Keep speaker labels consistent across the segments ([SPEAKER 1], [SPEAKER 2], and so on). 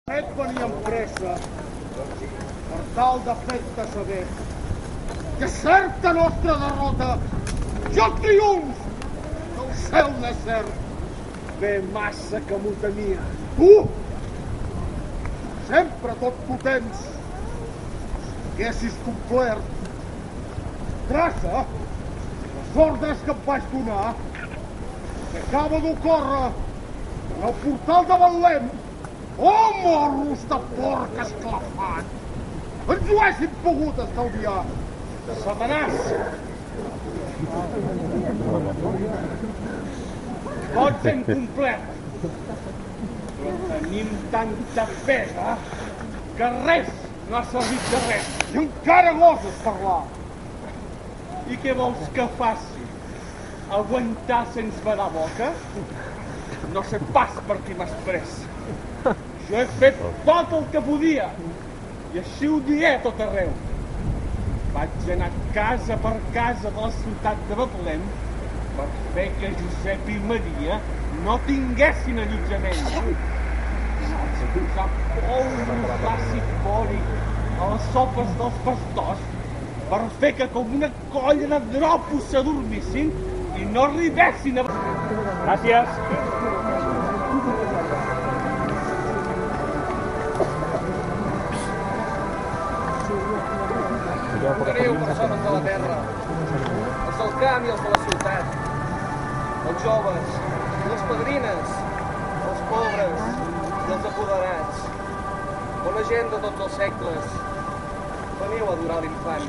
[SPEAKER 1] Fet venir amb pressa per tal de fer-te saber que certa nostra derrota i el triomf del cel n'és cert ve massa que m'ho temia. Tu, sempre tot potents, haguessis complert. Traça les ordres que et vaig donar, que acaba d'ocórrer en el portal de Betlem. Oh, morros de porc esclafat! Ens ho hàssim pogut estalviar. Satanàs! Tots hem complert. Però tenim tanta pesa que res no ha servit de res. I encara goses parlar. I què vols que faci? Aguantar sense badar boca? No sé pas per qui m'has pres. Jo he fet tot el que podia, i així ho diré a tot arreu. Vaig anar casa per casa de la ciutat de Betlem per fer que Josep i Maria no tinguessin allotjament. Vaig posar polvos d'àcid bòric a les sopes dels pastors per fer que com una colla de dropos s'adormissin i no arribessin a...
[SPEAKER 2] Gràcies.
[SPEAKER 3] Teniu persones de la terra, els del camp i els de la ciutat, els joves, les padrines, els pobres i els apoderats, bona gent de tots els segles, veniu a adorar l'infant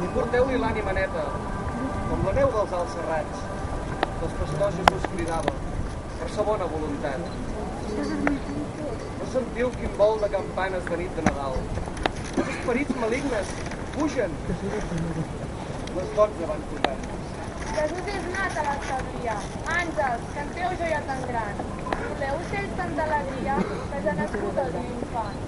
[SPEAKER 3] i porteu-li l'ànima neta, com la neu dels alts serrats, que els pastors Jesús cridava, per sa bona voluntat. No sentiu quin vol de campanes de nit de Nadal? Els esperits malignes fugen. Les 12 van posant.
[SPEAKER 4] Jesús és nat a l'establia. Àngels, canteu joia tan gran. Voleu ocells tanta alegria que ja ha nascut el dia infant.